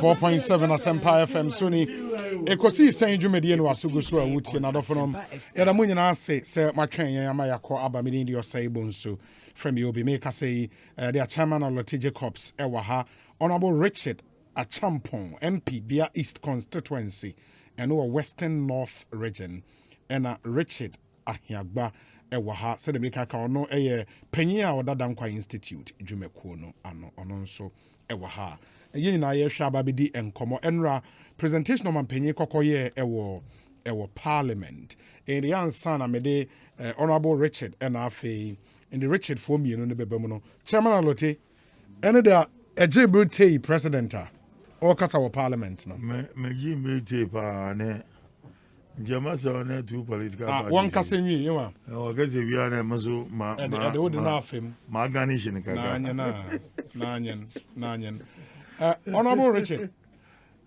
4.7 Asempa FM Sony Ekosiisen dwumedie no asugu so awutie na dofonom yada mu nyina ase se matwen yan ama yakọ aba me ndi osai bonso from you be make say the chairman of Lotte Jacobs ewa ha Honorable Richard Achampong MP Bia East constituency and Western North region and Richard Ahiagba ewa ha se de make ka ono panyin a odada nkwa institute dwumekuo no ano ono nso ewa ha yen na ye hwa babedi enkomo enra presentation of mampanyin kokoye ewo parliament in the answer na mede Honorable Richard and afi in the Richard for me no bebem no chairman Lotte ene da ejebrute president or kasa wo parliament no me ji pa ne jama so na two political parties one kasa nwi yema o gaze wi ana mazo ma de wo de na afem ma garnition kaka na anyen Honorable Richard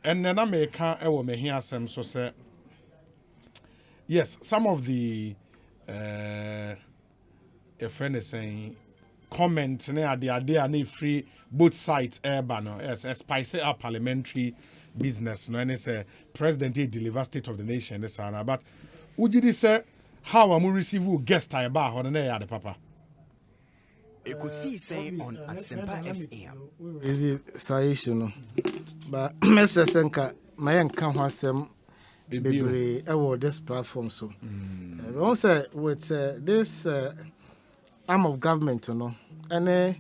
and then I make a me here some so say yes, some of the a friend is saying comments near the idea need free both sides urban yes a spicy up parliamentary business no and it's a president deliver state of the nation this but would you say how am we receive guest I bar on the papa Ekosiisen on Asempa FM. Is it Saishino? But Mr. Senka, my uncle has some baby award this platform. So, also with this arm of government, you know, and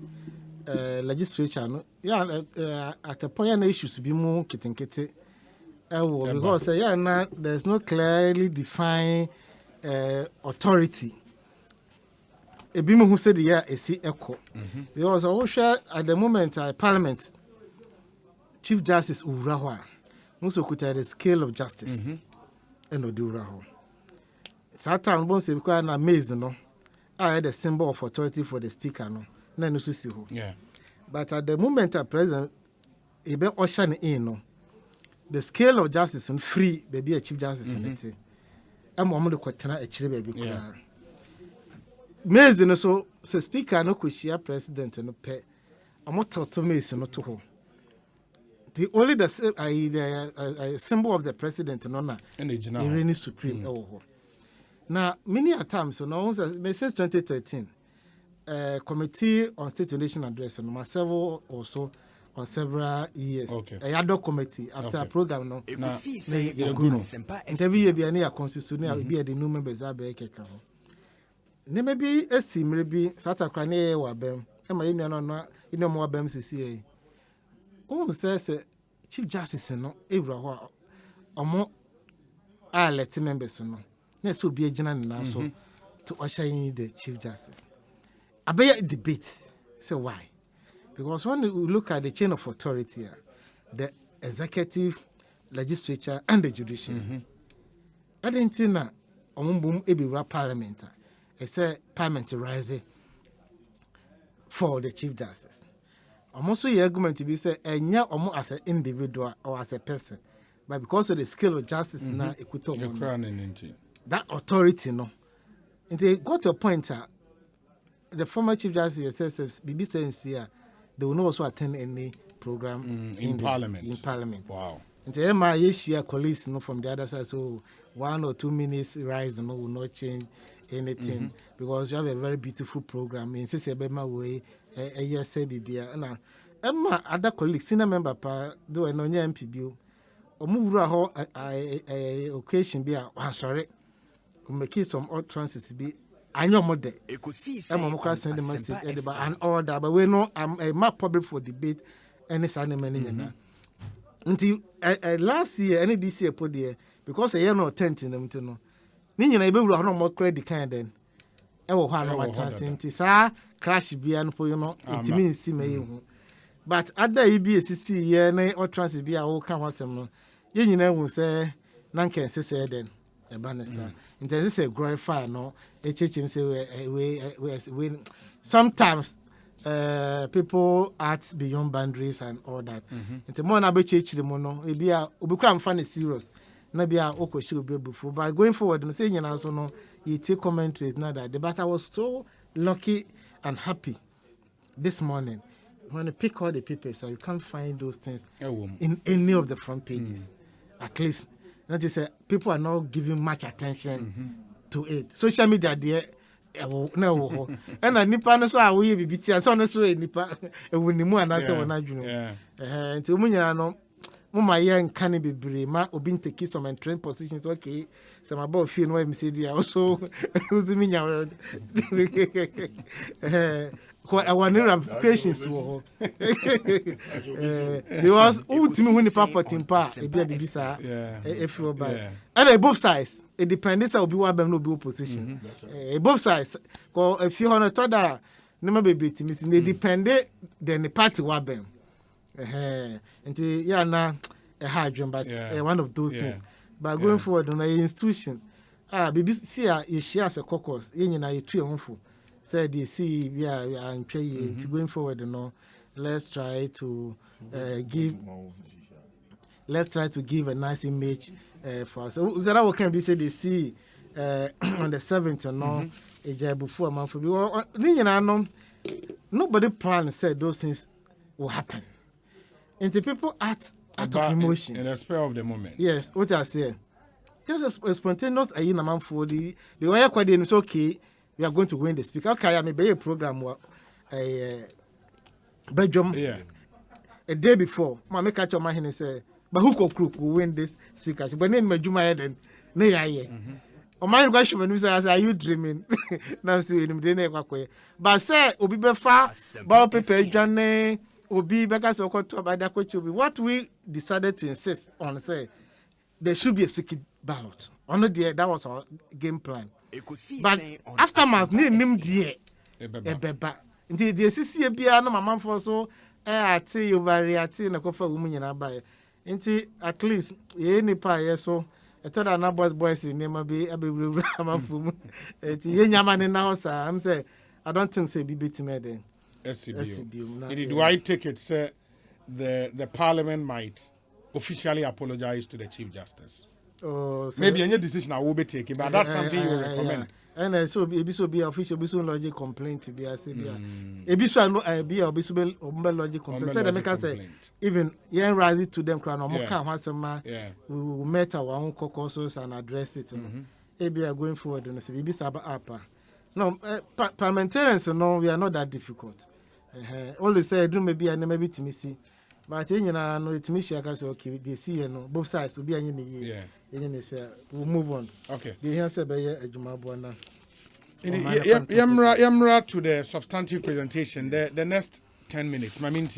legislature, at a point, issues to be more kitten because there's no clearly defined authority. Ebimu who said yeah is echo because I at the moment Parliament Chief Justice Urahwa also could the scale of justice and Oduraho. Satan won't say because I'm amazed no. I had a symbol of authority for the speaker no. Yeah. But at the moment at present, ebe ocean in no. The scale of justice and free baby a Chief Justice in it. I'm only quite a chile baby. Mezi no so speaker no kushia president no pe amoto to mezi no to ho the only the symbol of the president no na the supreme ho na many times no since 2013 committee on state relation address no several also on several years yado committee after a program no na interview bi na constitution bi the new members ba be keka ho Neme bi esi mre bi sata kra na ye wabem e ma inu no inu mo wabem sisi e o se Chief Justice no ewura ho omo alert members no na so bi agina na so to usher in the Chief Justice abaya debate say why because when you look at the chain of authority the executive, legislature and the judiciary adentina omumbum ebiwura parliament it's a parliament rising for the Chief Justice. Almost a argument to be said, and yeah, almost as an individual or as a person, but because of the scale of justice now, it could talk that authority. No, and they got to a point. The former Chief Justice says, BBC here, they will not also attend any program in Parliament. In Parliament, wow. And the MIA colleagues, from the other side, so 1 or 2 minutes rise, will not change anything because you have a very beautiful program in Sisebema way a year say bibia na Emma other colleagues senior member pa do no nya MPB o mu wura ho occasion bi a sorry o make some utterances bi anyo de Emma mo kra send the message an order but we know I'm a map public for debate any Sunday morning na until last year any this year po there because a year no tent in them to know ni nyina ebewura ho no mo credit kind den e wo ho ana ma transcend sa crash bia no po you know it means see me hu but other ibi esisi ye na o trans bia wo ka ho asem no ye nyina hu se na nken se den e ba ne sa intense say glorify no e chechim say we sometimes people act beyond boundaries and all that into more na be chechiri mo no e bia obikura mfa ne serious na bia okoshi obi before but going forward no say nyina so no you take commentaries now that the battle was so lucky and happy this morning when you pick all the papers, you can't find those things in any of the front pages. At least, not just say people are not giving much attention to it. Social media, there. No, and a nipa no so a we be bitia so no so nipa e wonimu anase wona dwunu nti omunya no mama ye nka ne bebre ma obi nteki some train positions okay some about fee no me say dia also uzumi nya I want patience wo because ultimi hu nipa potimpa e bia bibisa e feel by and both sides it depends obi wa bem no obi opposition both sides ko if you on to da no ma be timi si depend the party wa bem nti ya na hard dream but one of those things but going forward on a institution BBC you share as a caucus yin na yetu ehunfo said they see we are going forward let's try to give a nice image for us. So that what can be said they see on the 7th before a month nobody planned said those things will happen. And the people act out of emotions. In the spur of the moment. Yes, what I say. Just a spontaneous for the way it's okay. We are going to win the speaker. Okay, I may be a program Belgium a day before. My make catch your mind and say, but who could win this speaker? But then my Juma Eden, nay, or my question when you say, are you dreaming? Now, see him, but say, Obi Befa, Bob Pepe, Johnny, Obi Becca, so called to about that. What we decided to insist on, say, there should be a secret ballot. Only that was our game plan. But aftermath name die ebeba nti the sisi bia na mama for so ati overreact na kofa wo nyina ba nti at least ye nipa ye so etada na boys name be abewura amafum nti ye nyama ne na hosa am say I don't think say be betime den SCBO do I take it say the parliament might officially apologize to the Chief Justice? So maybe any decision I will be taking, but that's something you will recommend. And so be official, be so logic complaint, be a be so no be or be so logic complaint. Say the make say even yen rise to them crown or more can once a man we will met our own caucuses and address it. Maybe are going forward and say be saba upper. No parliamentarians no we are not that difficult. Only say do maybe and maybe to me see. But you know, no, it's me. Shaka say okay. They see you know both sides to be any year. You say we'll move on. Okay. They hear say be a juma buana. Yamra to the substantive presentation. The next 10 minutes. I mean,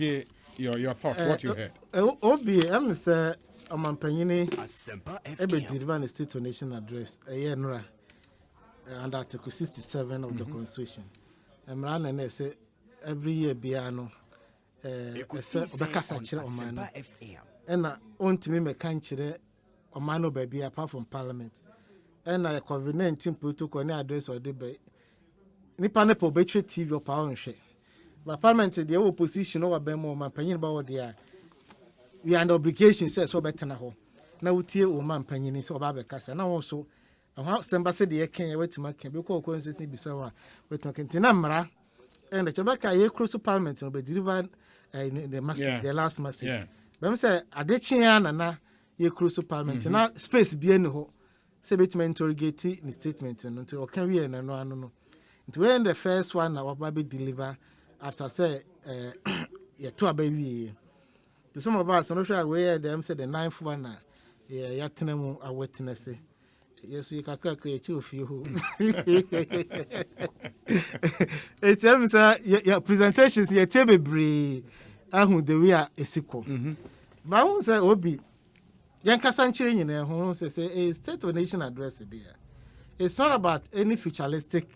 your thoughts. What you heard. Obi, I'm say Amampanyini. Ebe deliver the State of Nation address. Yenra under Article 67 of the Constitution. Emran and say every year biano. Obekasa chire omano ena ontimi meka nchire omano baby apart from parliament ena COVID-19 protocol ne address or debe nipa ne po betwe TV o pa onhwe but parliament the opposition over be mo manpanyin ba wo dia we under obligation say so betena ho na wutie o manpanyin so oba bekasa na wo so semba se de ken ye wetima ken be ko constitution bisa wa wetima ken tina mra and the chobaka ye close parliament no be deliver the massive, the last massive. But I say, I did na ye close parliament. Now space be any ho. Say bit me interrogate in statement until okay we no. It when the first one our baby deliver after say yeah two baby. To some of us, I'm not sure where them say the 9th one yeah yatenemu a witness. Yes, you can create you few. It's your presentations, your table bree. The way a sequel. But I won't say Obi. Yanka Sanchiri in a home says a State of Nation address there. It's not about any futuristic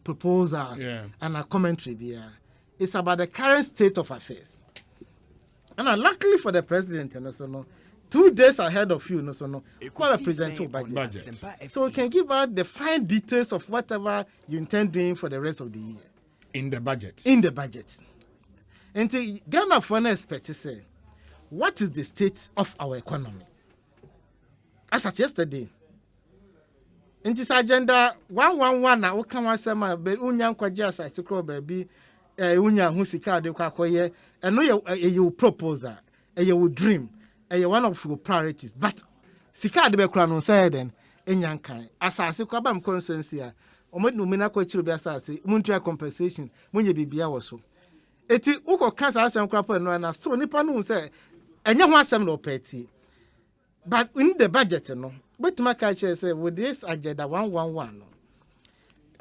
proposals and a commentary there. It's about the current state of affairs. And luckily for the president, and also 2 days ahead of you, call a presidential budget. So we can give out the fine details of whatever you intend doing for the rest of the year. In the budget. In the budget. And Ghana for an expert to say, what is the state of our economy? As at yesterday, in this agenda 111 now come on some be unyan kwaji as I baby unya hu sika de kwa koye eno ye proposal ye dream one of your priorities but sika de be kura no say den enyankan asase kwa bam constituency a omodi umina kwa chiro bi asase muntu compensation munye bibia wo so eti uko kasa asem kura po no na so nipa no say enya ho asem no peti but in the budget no wetima ka say with this agenda 111 no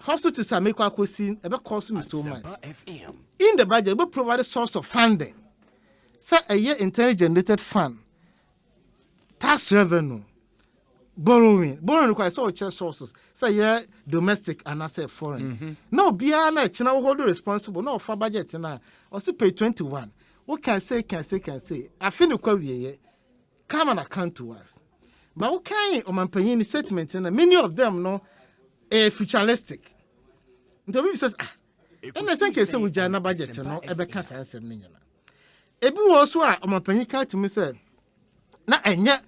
hospital to make akosi e be cost me so much in the budget we provide a source of funding say a year internally generated fund tax revenue borrowing requires so much sources say yeah domestic and I say foreign no bia na china we hold responsible no for budget na or say pay 21 what can say I feel kwa wiye come and account to us but okay o man panyin statement na many of them no futuristic. Nto bi says and I think say we jana budget no e be ka sansem ni nyana. Ebi wo so a omapanyi ka to me say na enya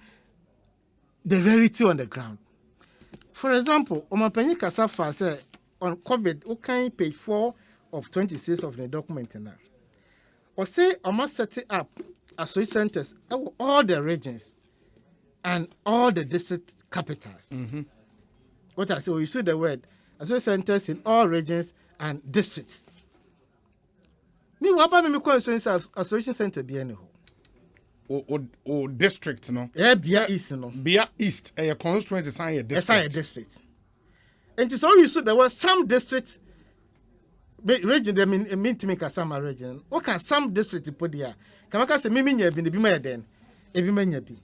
the reality on the ground. For example, omapanyi kasa fa say on COVID we can page 4 of 26 of the document na. Or say I must set it up as centers all the regions and all the district capitals. What I say, you see the word, as centers in all regions and districts. Me, what about me? Association center be anyhow. O district, no? Yeah, Bia East, no? Bia East, a constituency, sign a district. Yes, a district. And so you see there were some districts, region, they mean to make a summer region. What can some district put there? Can I say, Mimi, be the Bima then? Every man, be.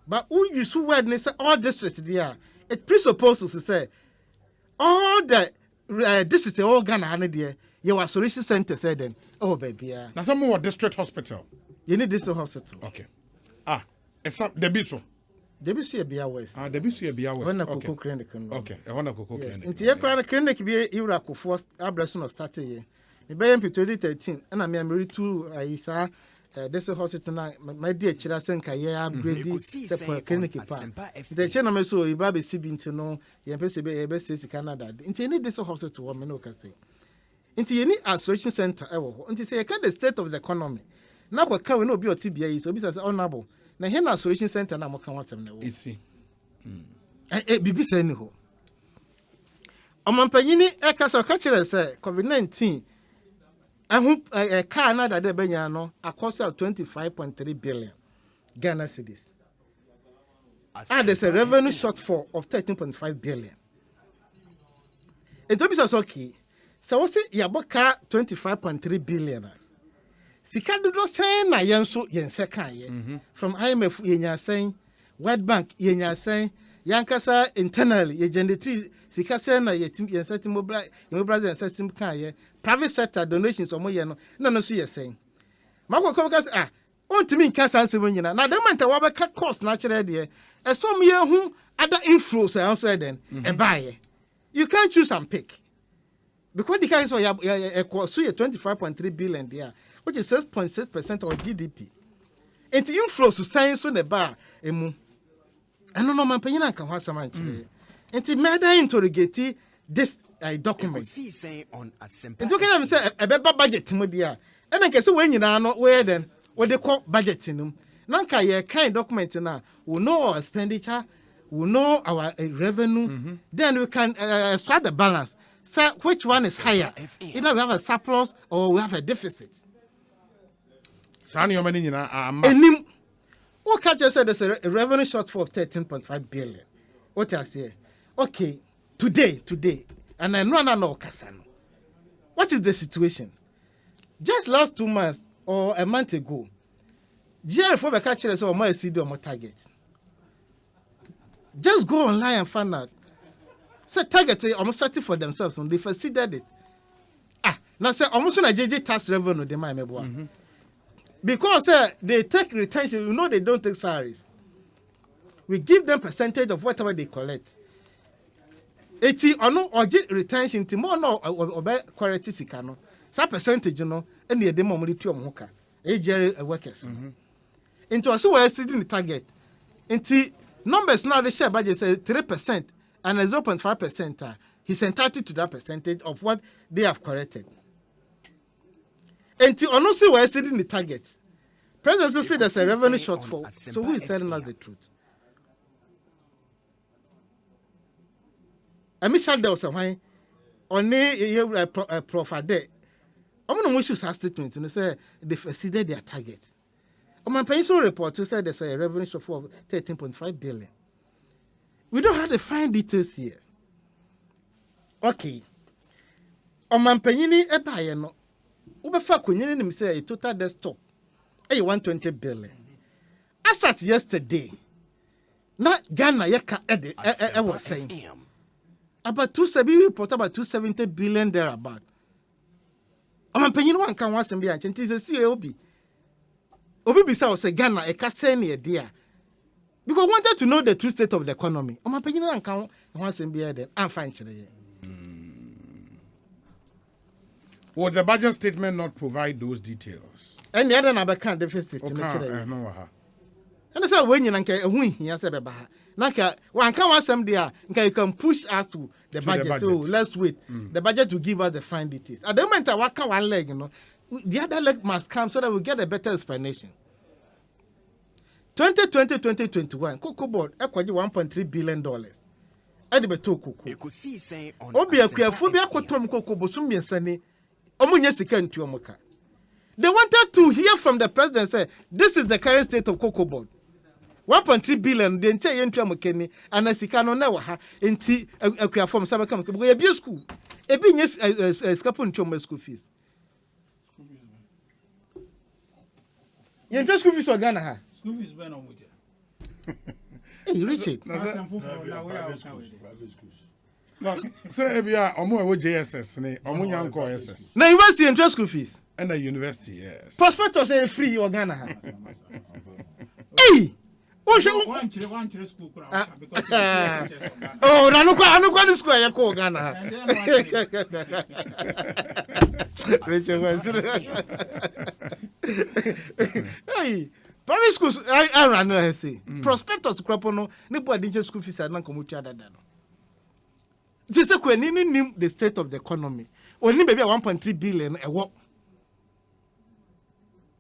But who you see where they say all districts there? It presupposes to say all the districts all Ghana there. You are solution center said then. Oh baby, now some more district hospital. You need district hospital. Okay. It's not the biso. The biso be West. The biso be West. When a cocoa clinic. Okay. I want a cocoa clinic. Into your clinic be Iraq first abration of started here. The BMP 2013 and I'm married to Isa. This hospital na my dear chira senka ye upgrade the clinic pa the chena me so iba be sibi nti no ye pese be say Canada nti any this hospital wo me no ka say nti any association center e wo ho nti say the state of the economy na kwa ka we no obi otibia yi so obi say honorable na he na association center na mo ka wasem na wo isi bibi say ni ho omampanyini e ka so ka chira say COVID-19 a car na that benya no a cost of 25.3 billion Ghana cedis. There's a revenue shortfall of 13.5 billion. It is okay. So what's it? Yaboka 25.3 billion. Sika do not say na yenso yense from IMF yenya saying World Bank yenya saying yankasa internally ye generate sika say na yetim yense mobilize system kan ye private sector donations omo ye no so ye saying makoko because ontimi nka sanse nyina na dem enta wa be cut cost na kire de e so me hu other inflows e also then e buy you can't choose and pick because the guys so ya so 25.3 billion there which is 6.6% of GDP enti inflows to science so ne ba emu eno no man panyina nka ho asama nkire enti meda interrogate this document Ekosiisen on Asempa. Enti okay am say e be budget mo dia e na nke se we nyina no we then we dey call budget num na nka ye kind document na we know our expenditure we know our revenue then we can extract the balance say which one is higher either we have a surplus or we have a deficit Sani yo mani nyina enim what catch said there's a revenue shortfall of 13.5 billion what I say okay today and I know kasano what is the situation just last 2 months or a month ago GR4 be catch say o ma exceed o target just go online and find out say target almost setting for themselves and they exceeded it now say almost na JJ tax revenue dey my mebo because they take retention you know they don't take salaries we give them percentage of whatever they collect 80 or no or retention to more no or quality sika no some percentage no and the dem money to omoka ejere workers into also we exceeding the target into numbers now they share budget say 3% and 0.5% he's entitled to that percentage of what they have corrected And to honestly, we're setting the target. President also said there's a revenue shortfall. So who is telling us the truth? I miss there was a why on a prof there. I'm going to issue a statement and say they've exceeded their target. On my pension report, you said there's a revenue shortfall of 13.5 billion. We don't have the fine details here. Okay. On my pension, a buyer no. Ubefa kunyini ni say a total desktop. 120 billion. As at yesterday, na Ghana yeka was saying about 270 report about 270 billion there about. I'm penny one can once and be ancient is a COB. Obi bisa say Ghana a casene dear. Because we wanted to know the true state of the economy. I'm penny one can once and be then I'm fine today. Would the budget statement not provide those details? And the other number can't deficit. And that's how when you win here, said Naka, one can want some there, you can push us to the budget. So let's wait. The budget will give us the fine details. At the moment, I walk one leg, the other leg must come so that we get a better explanation. 2020-2021, Cocoa Board acquired $1.3 billion. I did beto Cocoa. Ekosiisen on Obi acquire phobia quotum Cocoa Bosum Yansani. Omunya second to Omoka. They wanted to hear from the president say, this is the current state of Cocoa Board. 1.3 billion, the entire entry Mokeni, and a Sikano Nawaha, and T. A from Sabakam, we have school. A being a scapun to my school fees. You just school fees or Ghana? School fees burn on with you. Hey, Richard. No, say Ebia, Omo JSS, ne, Omo Yanko SS. Now, university and just school fees. And the university, yes. Prospectus say free or Ghana. Hey! One school because oh, I don't go to school. I call Ghana. Hey, private schools, I ran no say. Prospectus cropono, nobody just school fees are not come to other than. This is when you the state of the economy. Only maybe 1.3 billion a walk.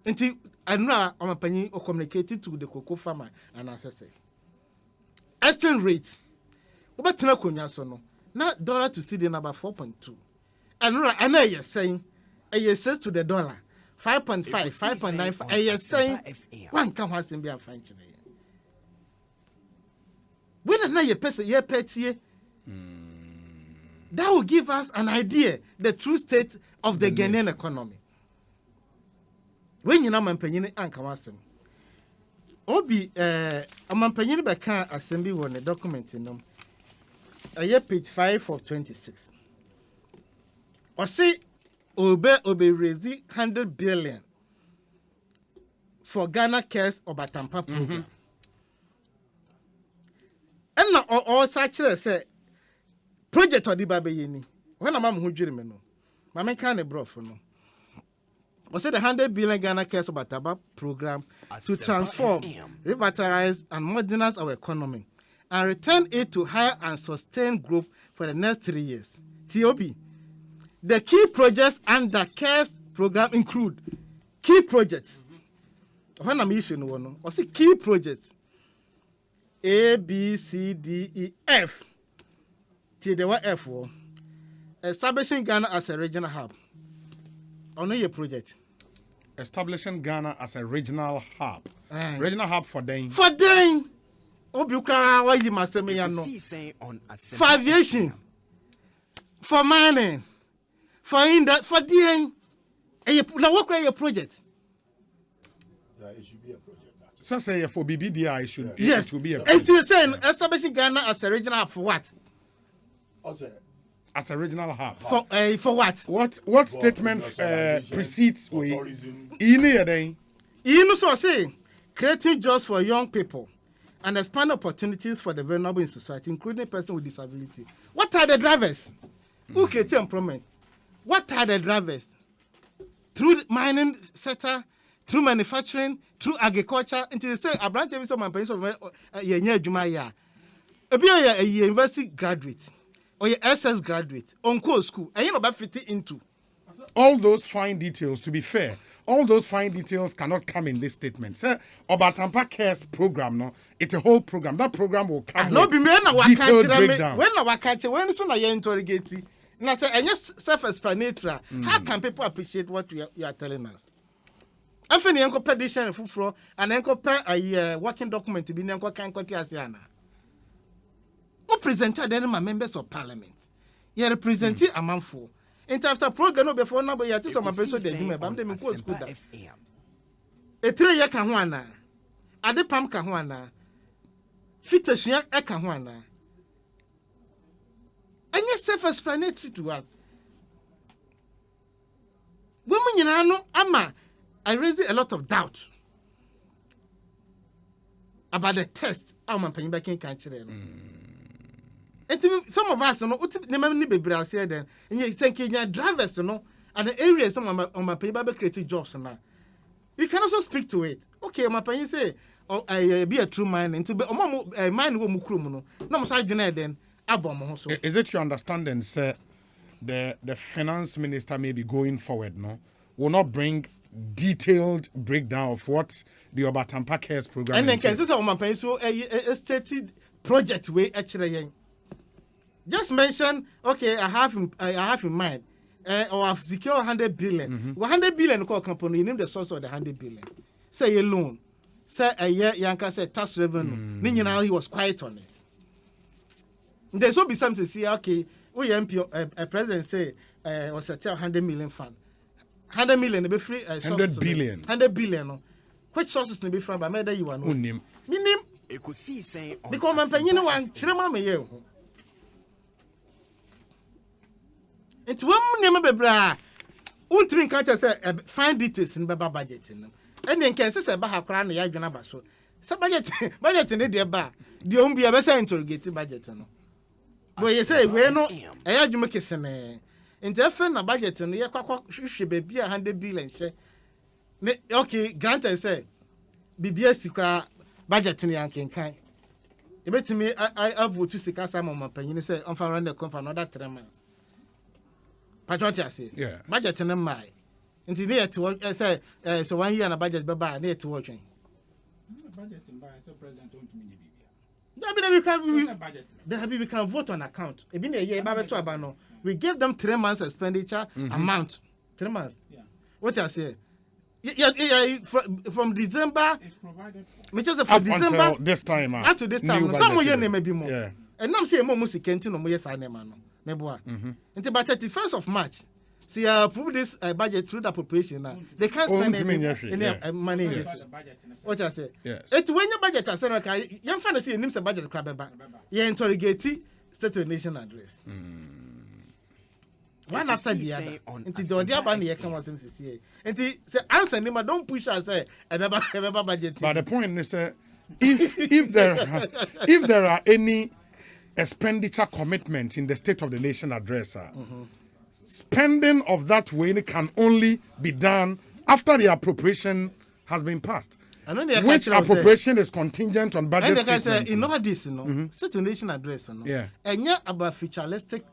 Until I know I'm a penny or communicated to the cocoa farmer and assessor. Exchange rate. About Tinaco now dollar to CD number 4.2. And I know you're saying a year says to the dollar 5.5, 5.95. A year saying one can have him be a fine today. When I know your person, your pets here. That will give us an idea the true state of the Ghanaian economy. When you know Mampanyini Ankawasem, Obi, a Mampanyini Baka Assembly on a document in them. A year page 5 of 26. Or say, Obe raising 100 billion for Ghana Cares or Batampa program. And now all such say. Project or the baby when a mom who dream no. Mamma can't a bro for no. Was it 100 billion Ghana Cares about Taba program to transform, revitalize, and modernize our economy and return it to higher and sustained growth for the next 3 years. TOB. The key projects under Cares program include key projects. When I'm issuing one, or say key projects A, B, C, D, E, F. The what F4 establishing Ghana as a regional hub. On your project. Establishing Ghana as a regional hub. Regional hub for them. For them. Obuka why you must say me no. For aviation. For mining. For them. Now what your project? Yeah, it should be a project. So say for BBDI it should. Yes. It should be a project. And you saying establishing Ghana as a regional hub for what? As a regional hub. For what? What statement precedes we? You know so I say creating jobs for young people and expand opportunities for the vulnerable in society, including persons with disability. What are the drivers? Who create employment? What are the drivers? Through mining sector, through manufacturing, through agriculture, until they say a branch of some pension Jumaya. A university graduate. Or your SS graduate on course school, and you know about 50 into. all those fine details, to be fair, all those fine details cannot come in this statement. Say, Obatampa Cares program, no, it's a whole program. That program will come No, be men with detailed breakdown. when I catch when soon I interrogate. And I say, and just self-explanatory. How can people appreciate what you are telling us? I find the uncle petition full floor and uncle per a working document to be the uncle can quote Asiana. What presented then my members of parliament? You represent a man for. In terms of program before now, but you are to some person they do me, but them in school. A 3-year Kahuana. Ade Pam Kahuana. Fitashia Ekahuana. And you self-explanatory to us. Women, you know, I raise a lot of doubt about the test. I'm paying back in country. And some of us, you know, be Brazil then, and you think your drivers, you know, and the areas some of my pay back creative jobs now. You can also speak to it. Okay, my pay say, oh, I be a true man, and to be a man who mukrumu no side then. Is it your understanding, sir, the finance minister may be going forward, no, will not bring detailed breakdown of what the Obatampa Cares program and then can say my pay so a stated project way actually. Just mention, okay, I have in mind, or I've secured 100 billion. 100 billion call company, name the source of the 100 billion. Say a loan. Say a year, Yanka said tax revenue. Meaning now he was quiet on it. There's so be something say, okay, we MP, a president say, was set 100 million fund. 100 million, be free. 100 billion. 100 billion. Which sources be free, but maybe you are no. Ekosiisen Because my penny one, Chirama me you. It's one name be bra. Ultimate culture say find details in Baba budget in them. And then can say Baha Crown, the Yagana Basso. So budget in the bar. The only a better interrogated budget. But you say, we no, I had you make a seme. In the friend a budget on the Yakwa should be 100 billion. Say, okay, granted, say, BBS budget in the Yankin kind. You bet me, I have to see some of my penny say, on for the company another 3 months. Patricia say, yeah, budget in my. Until near to work, I say, so 1 year and a budget, baba, near to working. Budget and buy, so president don't mean we can vote on account. We give them 3 months expenditure amount. 3 months. Yeah. What I say? Yeah, from December. It's provided for. Which is from December until this time. up to this time. Some more year maybe more. Yeah. And I'm saying more music can't no more yes I man. Meboa. Until by 31st of March. See, approve this budget through the appropriation now. They can't spend any money in this. What I say? Yes. It's when your budget is okay. Young fantasy names a budget crab back. You interrogate State of the Nation address. One after the other. Until the other band here comes MCCA. Until say answer name don't push us say a budget. But the point is, if there are any expenditure commitment in the State of the Nation address, spending of that way can only be done after the appropriation has been passed. Which appropriation is contingent on budget. And I say, in all this, State of the Nation address, yeah, and yet about futuristic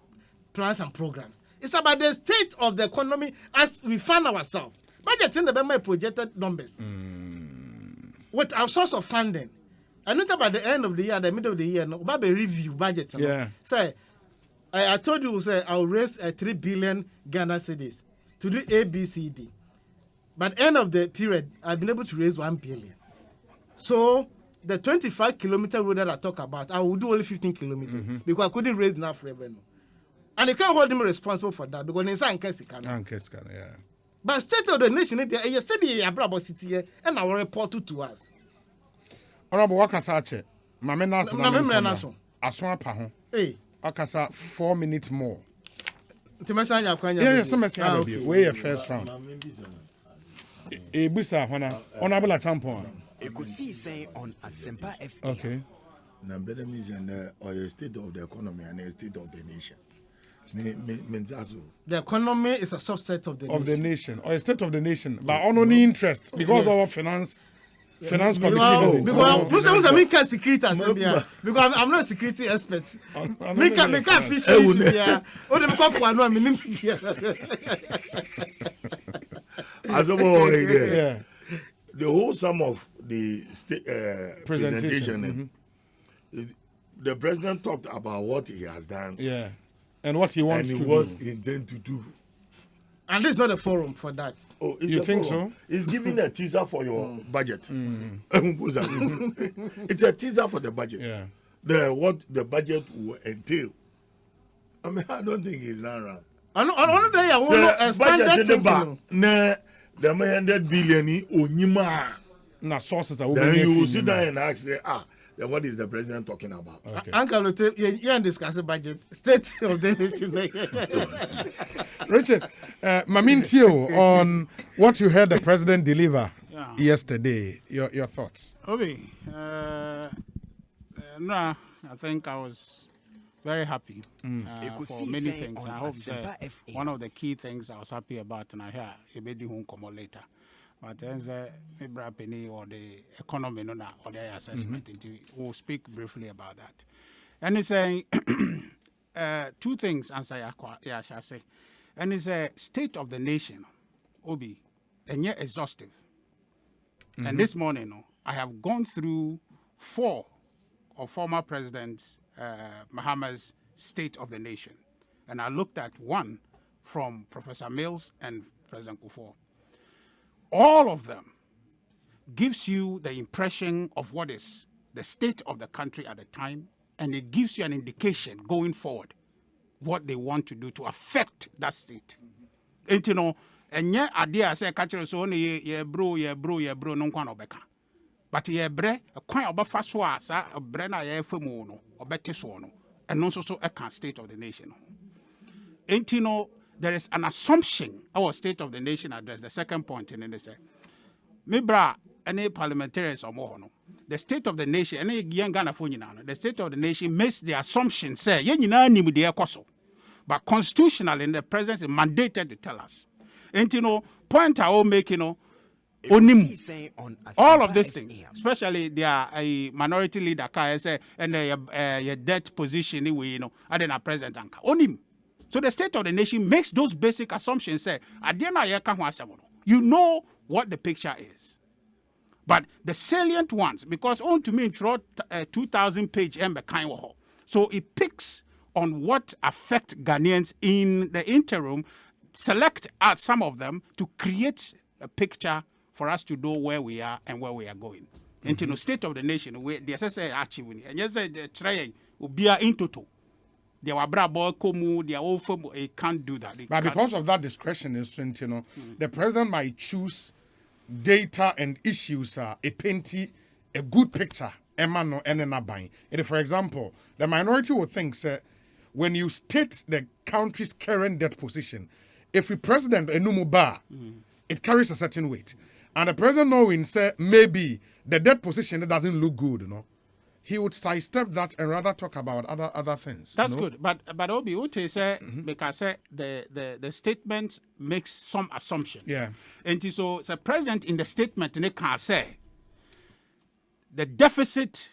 plans and programs. It's about the state of the economy as we find ourselves. Budget in the projected numbers with our source of funding. And not about the end of the year, the middle of the year, no, about a review budget. Yeah. Say, I told you, say, I'll raise 3 billion Ghana cedis to do A, B, C, D. But end of the period, I've been able to raise 1 billion. So the 25-kilometer road that I talk about, I will do only 15 kilometers because I couldn't raise enough revenue. And you can't hold him responsible for that because in some case, yeah. But State of the Nation, you said you about city here, and I will report to us. Honorable Wakasache, Mamena Aswan Paho. Hey. Akasa 4 minutes more. Yeah, Where your first round? Ebusa hona honorable champion. Ekosiisen on Asempa FM. Okay. Now better means or state of the economy and a state of the nation. The economy is a subset of the nation. Or a state of the nation. But on only interest because of our finance Finance Because committee. I mean, security assembly because I'm not a security expert. Me can fish yeah. Oh, them come for no me. Yeah. The whole sum of the presentation, the president talked about what he has done. Yeah, and what he wants to do. And he was intend to do. And this is not a forum for that. Oh, you think forum. so? It's giving a teaser for your budget. It's a teaser for the budget. Yeah. What the budget will entail. I mean, I don't think it's not right. Another day I want to expand that thinking. The 100 billion onyima. Na sources are then you will sit down and ask, then what is the president talking about? Okay. Uncle, you discuss the budget. State of the nation. Richard, Mamintio, on what you heard the president deliver yesterday, your thoughts? Obi, no, I think I was very happy for many things. I hope that one of the key things I was happy about, and I hear Ebedi won't come later. But then the penny or the economy or the assessment. We'll speak briefly about that. And he's saying two things. Answer I shall say. And it's a state of the nation, Obi, and yet exhaustive. And this morning, I have gone through 4 of former President Mahama's State of the Nation. And I looked at one from Professor Mills and President Kufuor. All of them gives you the impression of what is the state of the country at the time, and it gives you an indication going forward what they want to do to affect that state. And you know, and yet idea say catcher so ye bro no kwan obeka. But ye bre a kwan obafa so a sa bre na ye famu no obete so no. And also so a state of the nation. And you know, there is an assumption our state of the nation address. The second point in they say, me bra any parliamentarians or more no. The state of the nation, any young Ghana for the state of the nation makes the assumption say, but constitutionally, the president is mandated to tell us. And you know, point I will make, you know, all of these things, especially there a minority leader, and your debt position, you know, I didn't president Anka. Onim. So the state of the nation makes those basic assumptions. Say, you know what the picture is. But the salient ones, because on to me, 2,000 page kind of so it picks on what affect Ghanaians in the interim, select out some of them to create a picture for us to know where we are and where we are going. Into the state of the nation, where the SSA achieving, and yes, the trying will be in total. They were brabo komu, they are all from it can't do that. But because of that discretion, you know, the president might choose data and issues a painty a good picture. Emano and buying. For example, the minority will think when you state the country's current debt position, if the president enumuba, it carries a certain weight. And the president knowing say maybe the debt position that doesn't look good, you know, he would sidestep that and rather talk about other things. That's good. But Obi Ute say because the statement makes some assumption. Yeah. And so the president in the statement they can say the deficit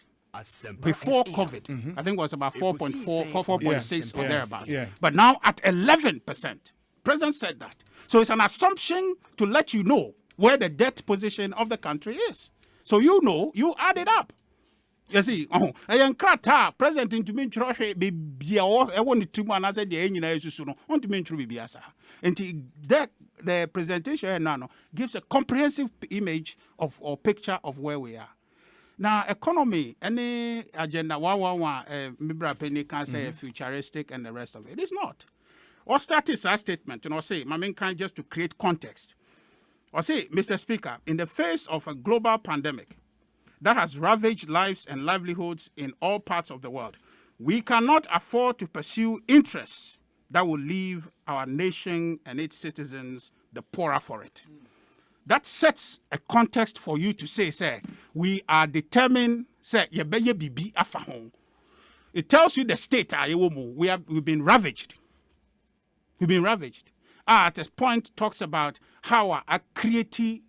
before COVID, I think was about 4.4, 4.6 or thereabout. Yeah. But now at 11%. President said that. So it's an assumption to let you know where the debt position of the country is. So you know, you add it up. You see, president into me be I want to man as the no want to mean be asa. And the presentation now gives a comprehensive image of or picture of where we are. Now, economy, any agenda, Mibra Penny can say futuristic and the rest of it. It is not. Or start is our statement, you know, say, my main kind just to create context. Or say, Mr. Speaker, in the face of a global pandemic that has ravaged lives and livelihoods in all parts of the world, we cannot afford to pursue interests that will leave our nation and its citizens the poorer for it. That sets a context for you to say, we are determined, say, it tells you the state, we've been ravaged. We've been ravaged. At this point, talks about how a creative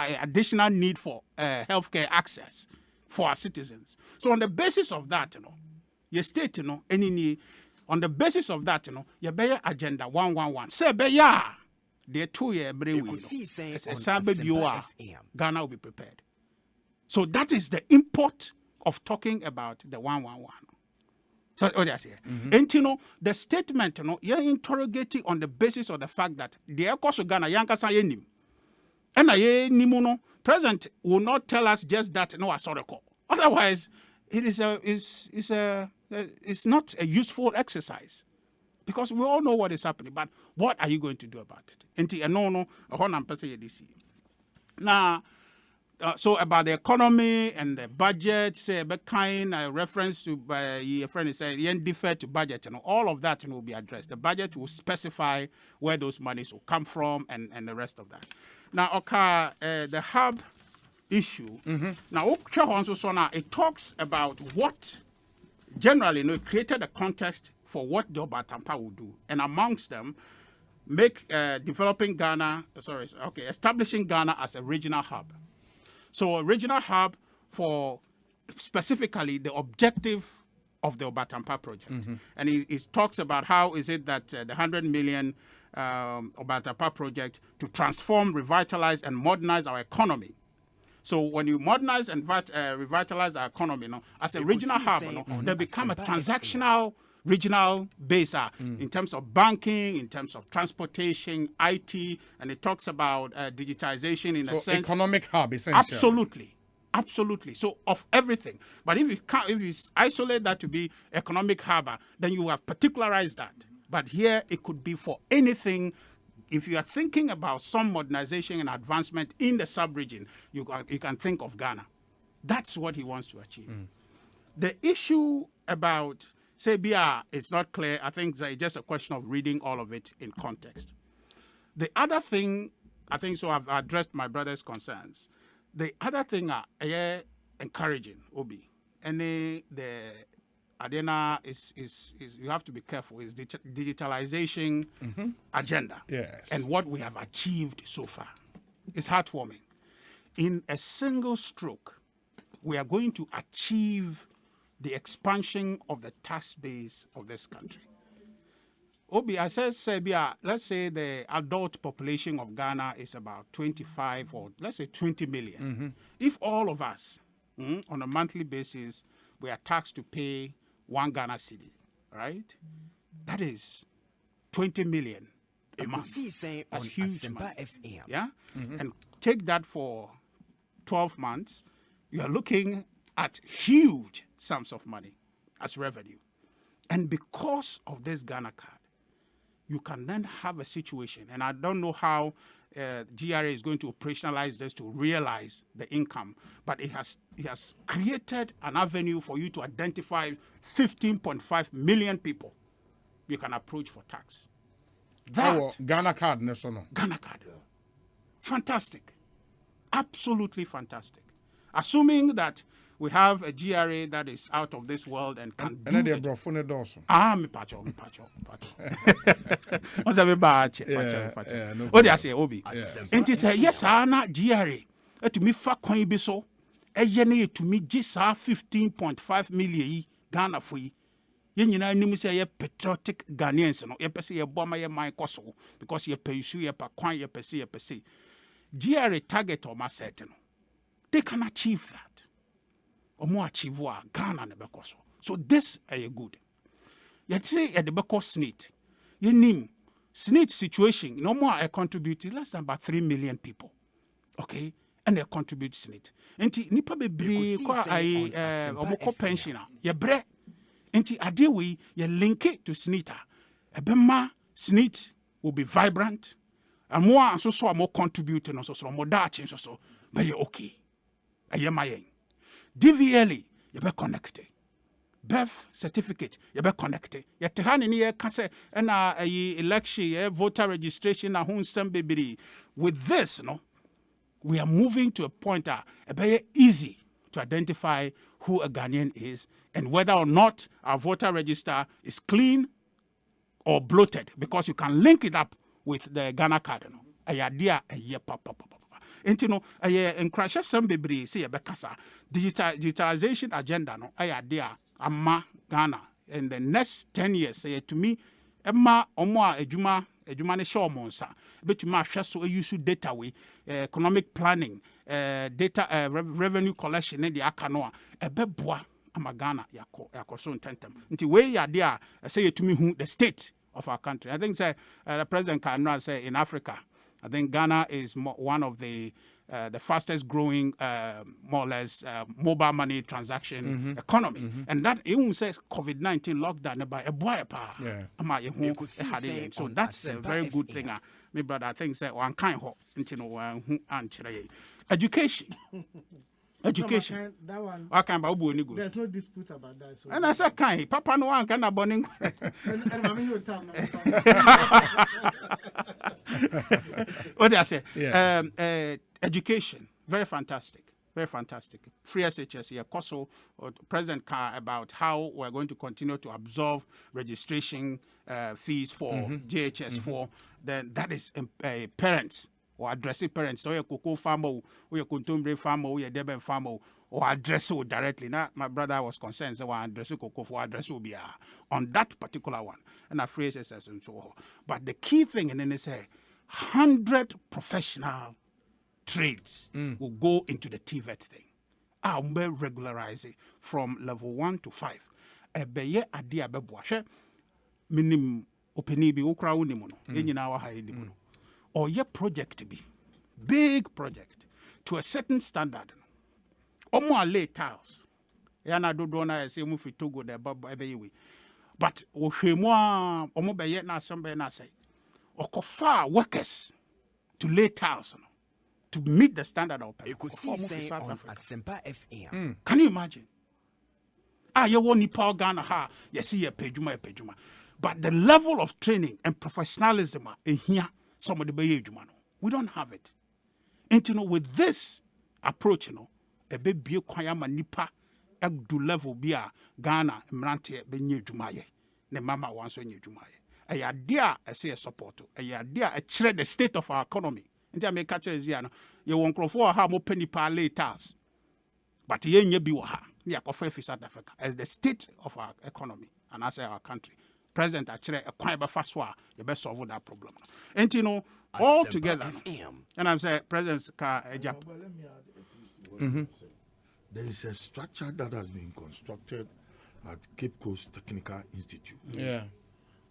additional need for healthcare access for our citizens. So on the basis of that, your state, on the basis of that, your better agenda 111. Say beya, the 2 year brain Ghana will be prepared. So that is the import of talking about the 111. So what I say, and the statement, you're interrogating on the basis of the fact that the Ekosiisen Ghana yankasa yenim, and nimuno President will not tell us just that no historical. Otherwise, it's not a useful exercise because we all know what is happening. But what are you going to do about it? Now. So about the economy and the budget, say a kind reference to your friend is saying defer to budget, all of that will be addressed. The budget will specify where those monies will come from and the rest of that. Now, the hub issue. Now, it talks about what generally it created a context for what the Obatampa will do, and amongst them, establishing Ghana as a regional hub. So a regional hub for specifically the objective of the Obatampa project. And he talks about how is it that the 100 million Obatampa project to transform, revitalize, and modernize our economy. So when you modernize and revitalize our economy, as a regional hub, they become a transactional regional base in terms of banking, in terms of transportation, IT, and it talks about digitization in a sense. Economic hub, essentially. Absolutely. So of everything. But if you isolate that to be economic hub, then you have particularized that. But here it could be for anything. If you are thinking about some modernization and advancement in the sub-region, you can think of Ghana. That's what he wants to achieve. The issue about Sebia is not clear. I think it's just a question of reading all of it in context. The other thing, I think so I've addressed my brother's concerns. The other thing encouraging, Obi. And the Adena is you have to be careful, is the digitalization agenda. Yes. And what we have achieved so far. It's heartwarming. In a single stroke, we are going to achieve the expansion of the tax base of this country. Obi, I said, Sebia, let's say the adult population of Ghana is about 25 or let's say 20 million. If all of us, on a monthly basis, we are taxed to pay 1 Ghana cedi, right? That is 20 million a month. That's huge money. Yeah? And take that for 12 months, you are looking at huge sums of money as revenue. And because of this Ghana card, you can then have a situation, and I don't know how GRA is going to operationalize this to realize the income, but it has created an avenue for you to identify 15.5 million people you can approach for tax. That Ghana card, Ghana card. Fantastic. Absolutely fantastic. Assuming that we have a GRA that is out of this world and can do it. Me pacho. What's a bad What I say, Obi? And he said, yes, Anna GRA. To me, fa coin be so. A year to me, just 15.5 million Ghana free. You know, say a patriotic Ghanaians, no, you say a bomber, your my coso, because you pay you per coin, you per se. GRA target or my certain. They can achieve that. Or more achieve Ghana and Bekoso. So this is good. Yet say at the Beko SNIT. You name SNIT situation, no more I contribute less than about 3 million people. Okay? And they contribute SNIT. And nipa be kwa omoko pensioner. Ye bre. Enti adewe ye link it to SNIT. Ebema SNIT will be vibrant. And more so more contributing so more dachi so but you okay. Ayemayen. DVLE, you be connected. Birth certificate, you be connected. You tehani ni ye kase na election, voter registration na hun sembebiri. With this, we are moving to a point very easy to identify who a Ghanaian is and whether or not our voter register is clean or bloated, because you can link it up with the Ghana card. Enti no encourage some bebre say yebekasa digitalization agenda no there ama Ghana in the next 10 years say to me emma omo a adwuma ne show monsa betuma ahwe so use data we economic planning data revenue collection in the aka no a ebeboa ama Ghana yakọ so ntentem nti we ya there say to me who the state of our country. I think say the president can say in Africa I think Ghana is one of the fastest growing, more or less, mobile money transaction economy. And that even says COVID-19 lockdown by a boy pa. So that's a very good thing. My brother, I think say one kind of education. Education. That one. I can't buy There's no dispute about that. So and I said, kind Papa no one can abonning. What did I say? Yes. Education, very fantastic. Very fantastic. Free SHS here, COSO, President Carr about how we're going to continue to absorb registration fees for JHS4. Then that is parents or addressing parents. So you're cocoa farmer, or you're contumbre farmer, or you're Deben farmer, or address it directly. Now, my brother was concerned, so I address cocoa for address will be on that particular one. And I phrase SHS and so on. But the key thing, and then they say, 100 professional trades will go into the TVET thing. I'll regularize it from level 1 to 5. Ebeye adi abeboa. Minim openi bi okra unimono. Enyina wa ha edimono. Or ye project be big project to a certain standard. Omo lay tiles. Yana dodo na say mu fi Togo de ebeye we. But ohwemu omo beye na sombe na say okofa workers to lay tiles to meet the standard of Ekosiisen on Asempa FM. Can you imagine? You want Nepal Ghana ha, you see a pejuma. But the level of training and professionalism in here, some of the bayejuma. We don't have it. And you know, with this approach, you know, a baby kwayama nipa egdu level bia Ghana mrante benye jumaye. Ne mama wanso nye jumaye. A idea I say a support. A idea I trade the state of our economy. Nti I make catch is here no. You won crofo ha mo penny pa laters. But ye nye bi wa ha. Ni akofa fi South Africa as the state of our economy and as our country. President actually a kwan be fa so a you be solve that problem. And you know all together. And I'm saying president ka ejap. There is a structure that has been constructed at Cape Coast Technical Institute. Yeah.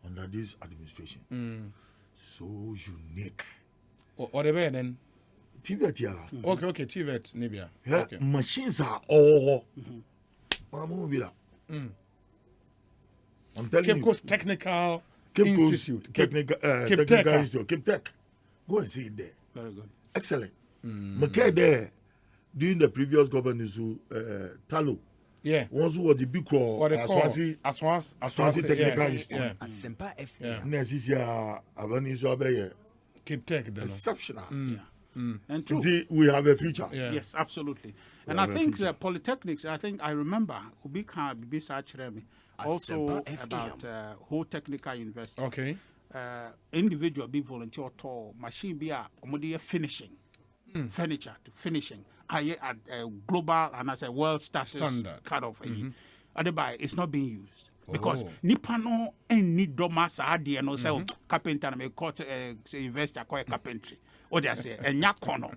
Under this administration. So unique. Or the way then? TVET here. Okay, TVET, Nibia. Okay. Machines are all. I'm telling Cape you. Coast Technical Cape Coast Institute. Technical Tech. Institute. Cape Tech. Go and see it there. Very good. Excellent. McKay there, during the previous governors who Talo. Yeah. Once who was the big call. What they call Aswansi Technical Institute. Asempa FM. Next is your Avenue Abbey. Cape Tech. Exceptional. And true. See, we have a future. Yeah. Yes, absolutely. And I think the polytechnics, I remember Obi can be such also about whole technical university. Okay. Individual be volunteer to machine be a finishing furniture to finishing. I at global and as a world standard kind of it's not being used. Because nipa no any domas idea no say carpenter may cut investor call carpentry. Or just say and yakono.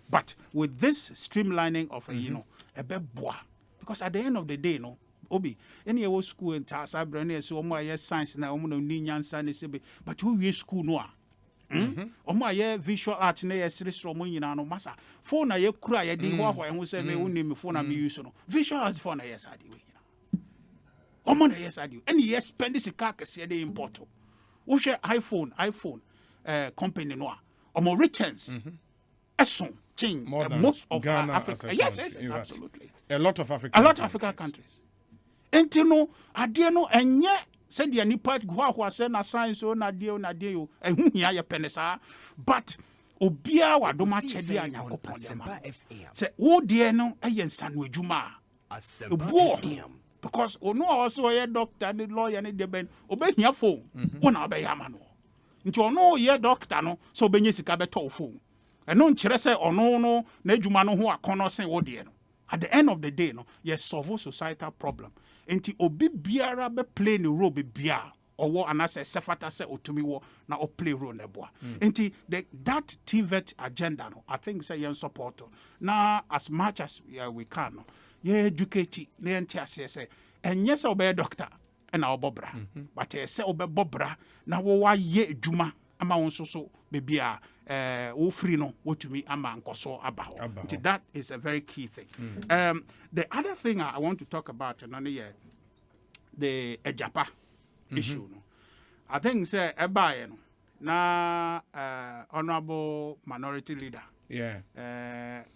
But with this streamlining of a beboa, because at the end of the day, no, Obi, any old school in Tasa Brenner, so my science and I Ninian Science, but who is school no? Omo visual art na series from nyina no masa phone na ye kura ye di ho and we say me woni me phone na me use no visual art phone na yes ade we nyina omo na yes ade and yes spend this car kase dey import wo hwe iPhone company no omo returns eson change most of Ghana Africa yes absolutely a lot of African countries enti no ade no enye said the nipa go say na science o na de o ehu hia ye penesa but obia wadoma chede anyakopon de say wo de no eye nsanu adwuma obuo because ono also ye doctor the lawyer ne de ben obehia phone wona obeyama no nti ono ye doctor no so obenye sika beto phone And no nkyerɛ sɛ ɔno no na adwuma no ho akɔnɔ sen wo deɛ no. At the end of the day no, yɛ solve societal problem. Enti obi biara be play ne role be biara. Or anase sefata se otumi wo na o play role neboa. Enti that TVET agenda no, I think say yen support na as much as we can no. Ye educate na enti ase say enye se obe doctor na obobra. But se obe bobra na wo wa ye adwuma ama won so be bia wo free no wotumi ama nkoso aba ho. Enti that is a very key thing. The other thing I want to talk about no the Ejapa issue no. I think say ebaye no na honorable minority leader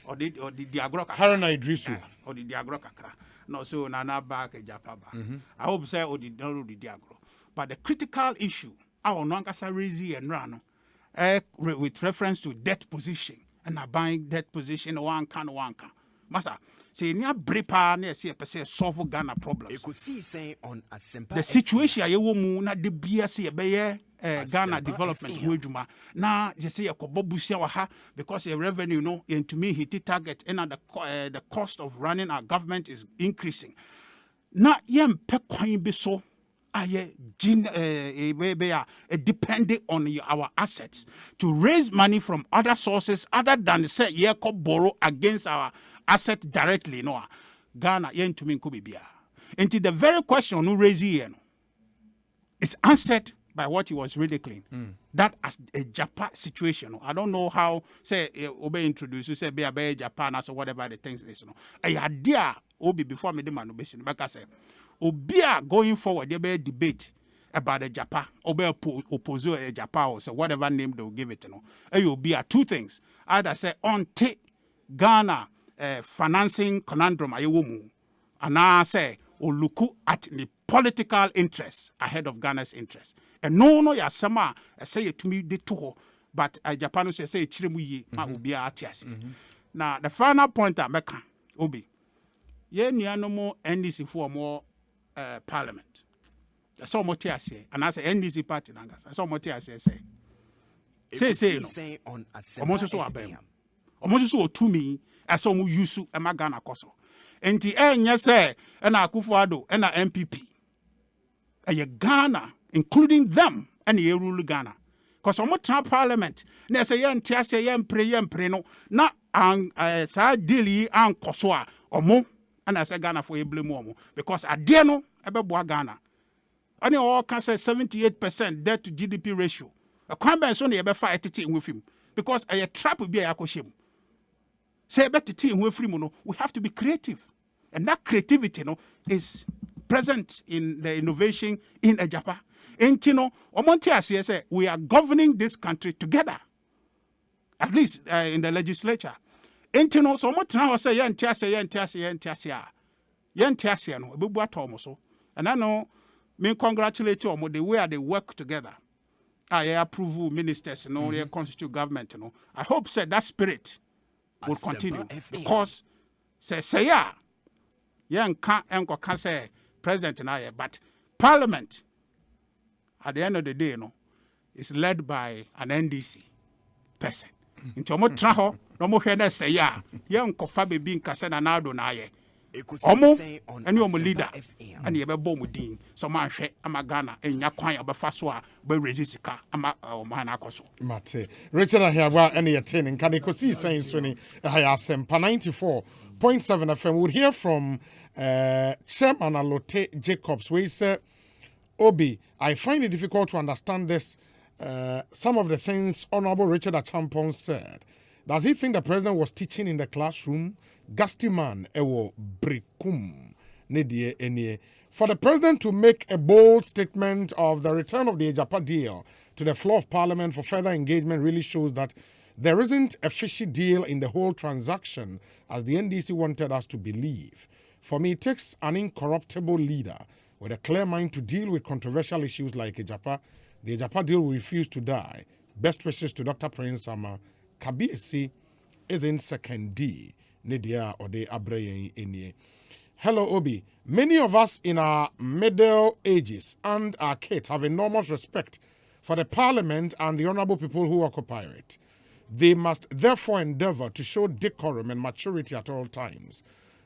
or the Diagro Haruna Idrisu or the Diagro kakra no so na back Ejapa ba. I hope say or the Diagro, but the critical issue our no ankasa raise and run with reference to debt position and buying debt position one can masa say near brepa na say person solve Ghana problems. Ekosiisen on Asempa. The situation aye wo mu na de bia say be Ghana development ho adwuma na je say yakobobusia wa ha because your revenue no to me hit target and the cost of running our government is increasing. Na yem pe kwan bi so aye depending on our assets to raise money from other sources other than say ye ko borrow against our asset directly no Ghana yen to me be bia. Until the very question no raise here no is answered by what he was ridiculing. That as a Japan situation. No? I don't know how say obe introduce you say be a Japan as whatever the things is no. A idea obi before me the man obesin because say obia going forward there be a debate about the Japan obe oppose a Japan or say whatever name they will give it no. You'll be two things. Either say on Ghana financing conundrum ayewomu and I say or look at the political interests ahead of Ghana's interests. And no ya sama say to me de to but Japan say chiremu yi ma obi atiase. Now the final point I make obi ye nuano mo NDC for more parliament. That's all motiase and I say NDC party nangas. That's all motiase say no. Omo so abem. Omo so to me as some use ema Ghana koso. Enti enye say na Akufo-Addo na MPP. Ghana including them and ye rule Ghana. Cause omo tra parliament na say ye ntiase ye mpre no na sa deal yi an koso a omo na say Ghana for ye blame omo because ade no ebeboa Ghana. Ani all can say 78% debt to GDP ratio. A kwan so na ye be fight it in with him because a trap bi a yakoshem. Say better team we have to be creative. And that creativity is present in the innovation in Japan. And say we are governing this country together. At least in the legislature. And so much now say and I know me congratulate you on the way they work together. I approve ministers their constitute government. I hope that spirit will continue because say yeah can't say president and but parliament at the end of the day is led by an NDC person. Into mo traho no mo hwe na say yeah nkofa be bi nkase na nado na aye omo ene omo leader ene ye be bom din so ma hwe ama Ghana enya kwan obefa so a be resisika ama omo na akoso mate Richard Ahiagwa ene ye tin nka Ekosiisen so ni Asempa 94.7 FM. We'll hear from Chairman Alote Jacobs. We say, Obi, I find it difficult to understand this. Some of the things Honorable Richard Achampong said. Does he think the president was teaching in the classroom? Gastiman ewo brikum nedie enie. For the president to make a bold statement of the return of the Ejapa deal to the floor of parliament for further engagement really shows that there isn't a fishy deal in the whole transaction, as the NDC wanted us to believe. For me, it takes an incorruptible leader with a clear mind to deal with controversial issues like Ejapa. The Ejapa deal will refuse to die. Best wishes to Dr. Prince Sama. Kabiesi is in second D. Nidia or de Abreye Enye. Hello, Obi. Many of us in our middle ages and our kids have enormous respect for the parliament and the honorable people who occupy it. They must therefore endeavor to show decorum and maturity at all times.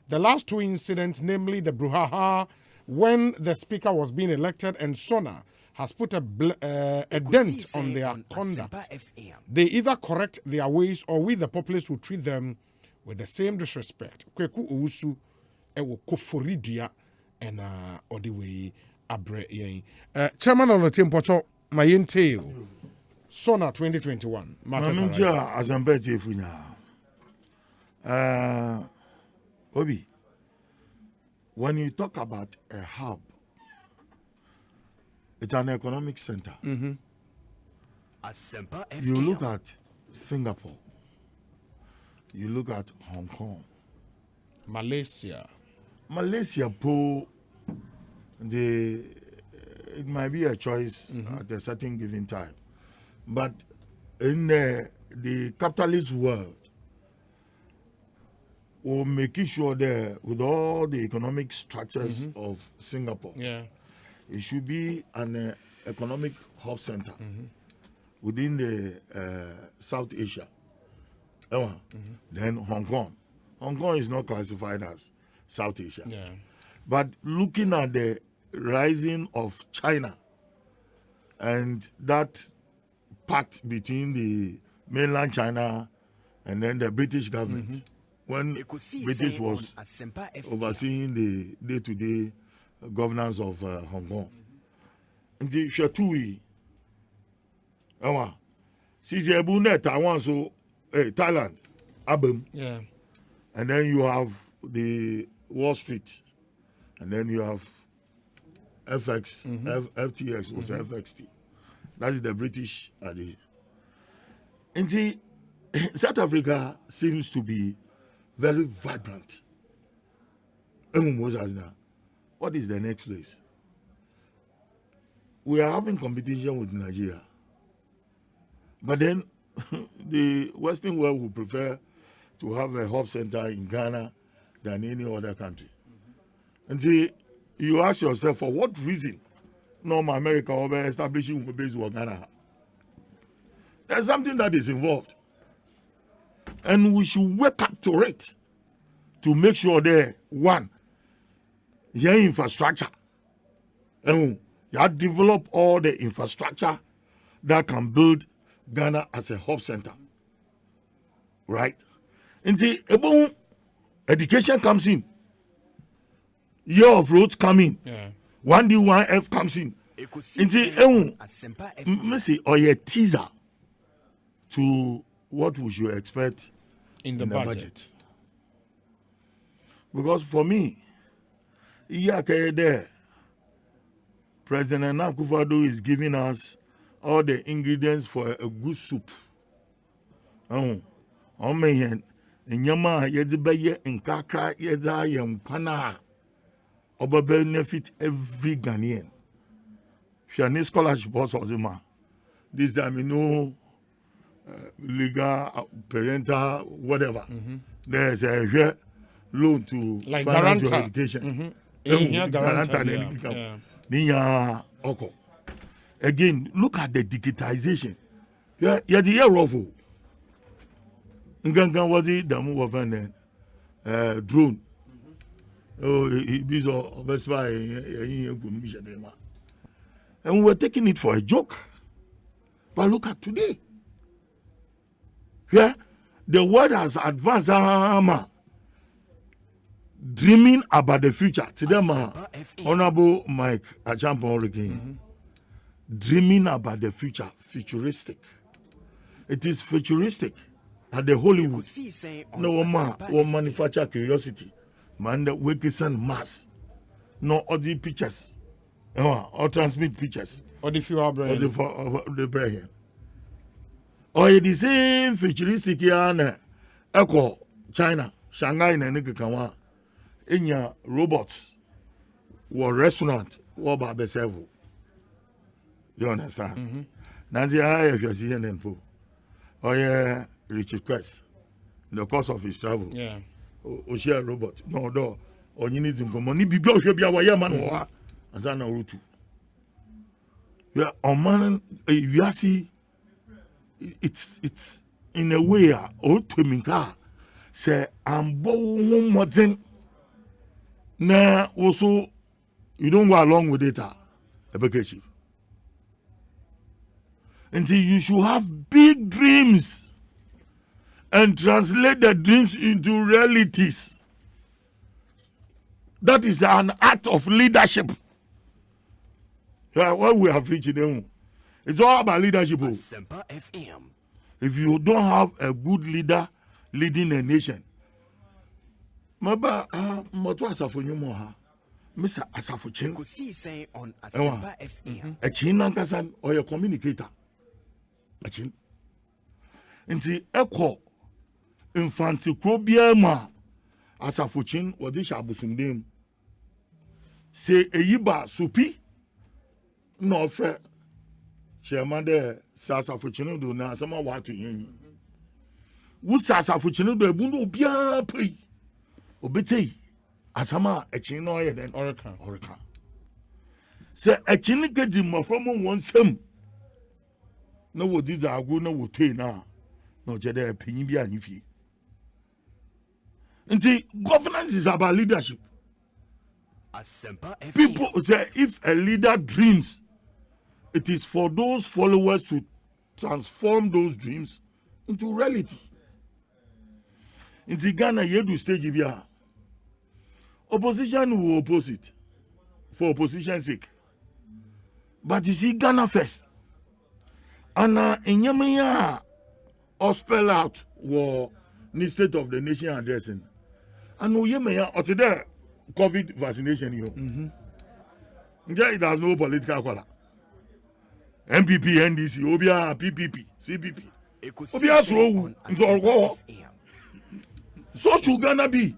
The last two incidents, namely the brouhaha when the speaker was being elected and Sona, has put a dent on their conduct. They either correct their ways or we the populace will treat them with the same disrespect. Kweku Owusu ewo koforidia and odiwe abre yen. Chairman of the team Pocho Mayente Sona 2021. Mamja Azambeti Funya. Obi, when you talk about a hub, it's an economic center. Mm-hmm. You look at Singapore, you look at Hong Kong, Malaysia, it might be a choice at a certain given time. But in the capitalist world, we're making sure that with all the economic structures of Singapore, it should be an economic hub center within the South Asia. Then Hong Kong. Hong Kong is not classified as South Asia. But looking at the rising of China and that pact between the mainland China and then the British government, when British was overseeing the day-to-day governance of Hong Kong. And the Shatui, Taiwan, so Thailand, Abem. And then you have the Wall Street, and then you have FX, FTX, also FXT. That is the British. And see, South Africa seems to be very vibrant. What is the next place? We are having competition with Nigeria. But then the Western world would prefer to have a hub center in Ghana than any other country. And see, you ask yourself, for what reason North America will be establishing a base in Ghana? There's something that is involved. And we should wake up to it to make sure that, one, your infrastructure, and you develop all the infrastructure that can build Ghana as a hub center. Right? And see, education comes in. Year of roads come in. 1D, 1F comes in. And see, Messi or a teaser to what we should expect in the budget. Because for me, there, President Akufo-Addo is giving us all the ingredients for a good soup. Nyama yedibeye nkakra yeda yempana oba benefit every Ghanaian. Shani scholarship also ozima. This time you know legal parental whatever. There's a loan to like finance guarantor. your education. Guarantor. Again, look at the digitization. Yeah, the year of Ngangan was it damu wafane drone. Oh, these are best buy and we were taking it for a joke. But look at today. Yeah, the world has advanced. Dreaming about the future. Today, Honorable Mike Achampon again. Dreaming about the future, futuristic. It is futuristic. At the Hollywood, no man will manufacture curiosity. Man, the Ekosiisen mass. No other pictures. Or transmit pictures. Or the few brain. The brain. Or the same futuristic yarn. Echo, China, Shanghai, and Nikawa. In your robots, or restaurant, or barber servo. You understand? Nancy, I have seen them po. Oh, yeah. Richard Quest, in the course of his travel. Share robot. No, do. Or you need some money. Be blow should be our man or as I know route. Yeah, on man, you see, it's in a way to me say I'm modern na also you don't go along with it until you should have big dreams and translate the dreams into realities. That is an act of leadership. Yeah, what we have reached them. It's all about leadership. If you don't have a good leader leading a nation, Maba moto asafonyo mo ha. Mr. Asafuchin. Ekosiisen on Asempa FM. A chin nankasan or your communicator. A chin. Nti eko infanti krobia ma Asafuchin wadi shabusundem. Se eyiba supi no fre chairman de Asafuchin do na sama watu yen. Wu Asafuchin do ebundu obia pay. Obetei asama echin no ye den Orika. Se echin gedi mo from wonsam no wo diza agu no wo tei na no jede panyin bi anifie. Nti governance is about leadership. People say if a leader dreams, it is for those followers to transform those dreams into reality. Nti Ghana yedu stage bia opposition will oppose it for opposition's sake. But you see, Ghana first. And in Yemaya, or spell out war the state of the nation addressing. And Yemaya, or today, COVID vaccination. It has no political color. MPP, NDC, Obia, PPP, CPP. Obia, so should Ghana be.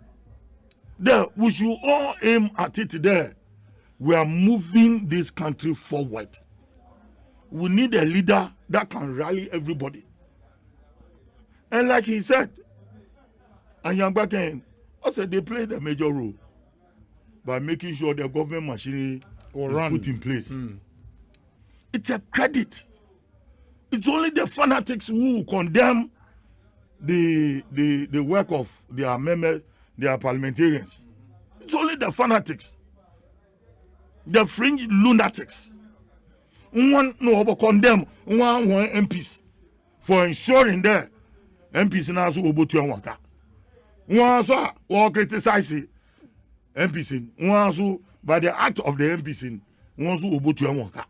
There, we should all aim at it there. We are moving this country forward. We need a leader that can rally everybody. And like he said, and Yangbaken, also they played a major role by making sure the government machinery is put in place. It's a credit. It's only the fanatics who condemn the work of their members. They are parliamentarians. It's only the fanatics, the fringe lunatics. One no condemn one MPs for ensuring that MPs now so obotu enwaka. One so or criticize MPs. One so by the act of the MPs, one so obotu enwaka.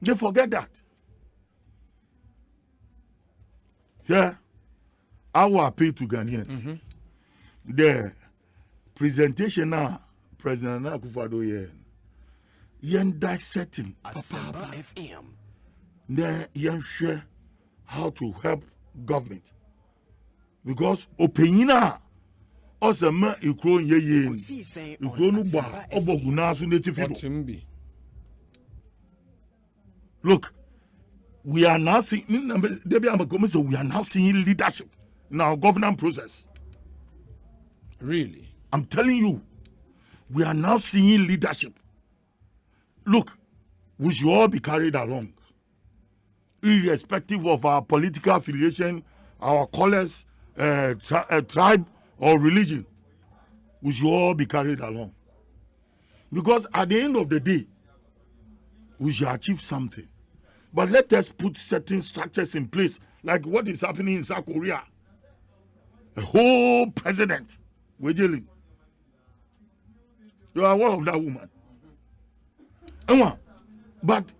They forget that. Yeah, I will appeal to Ghanaians. The presentation now, President Akufo-Addo yen dissecting FM. Then yen share how to help government because opinion also ma ikro ye ikro nu ba oboguna so native fido. Look, we are now seeing we are now seeing leadership in our governance process. Really? I'm telling you, we are now seeing leadership. Look, we should all be carried along, irrespective of our political affiliation, our colors, tribe, or religion. We should all be carried along. Because at the end of the day, we should achieve something. But let us put certain structures in place, like what is happening in South Korea. A whole president. You are aware of that woman. But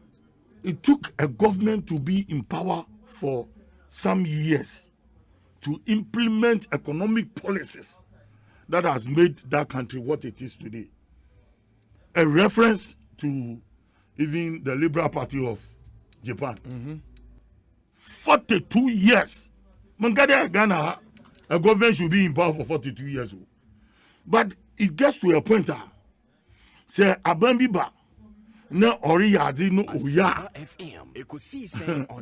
it took a government to be in power for some years to implement economic policies that has made that country what it is today. A reference to even the Liberal Party of Japan. 42 years. Ghana, a government should be in power for 42 years. But it gets to a point say Abambiba no Oriyazi no Oya.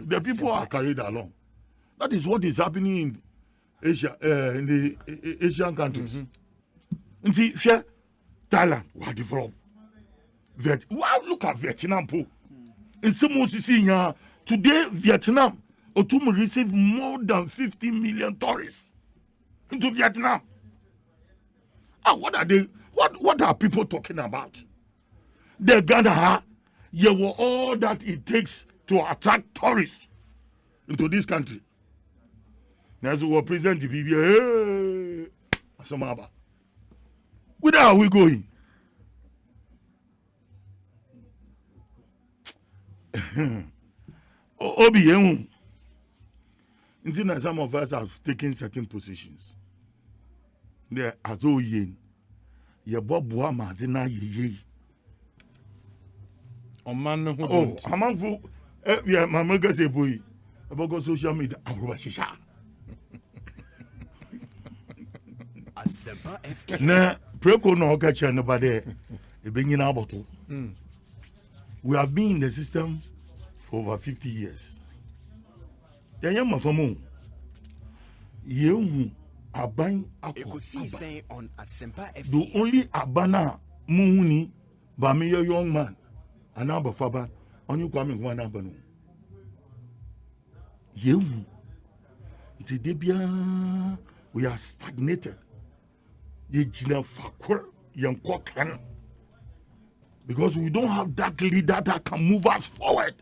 The people are carried along. That is what is happening in Asia, in the Asian countries. And see, Thailand will develop. Wow, look at Vietnam. In some today, Vietnam, Otum received more than 50 million tourists into Vietnam. What are they? What are people talking about? The Ghana, you were all that it takes to attract tourists into this country. Now, so we present the people. Hey, where are we going? Obi, until some of us have taken certain positions. There are so yin. Ye bobo mazina ye. Oh, man, Oh, among yeah, my mother say boy about social media. Na preko no catch nobody. E bringing about. We have been in the system for over 50 years. Yanya mafamu. Yehu aban Ekosiisen on Asempa FM. the only abana muhuni ba me young man anaba faba onyu kwame nwa na abanu. Yehu nti de bia we are stagnated. Ye jina fakor yan because we don't have that leader that can move us forward.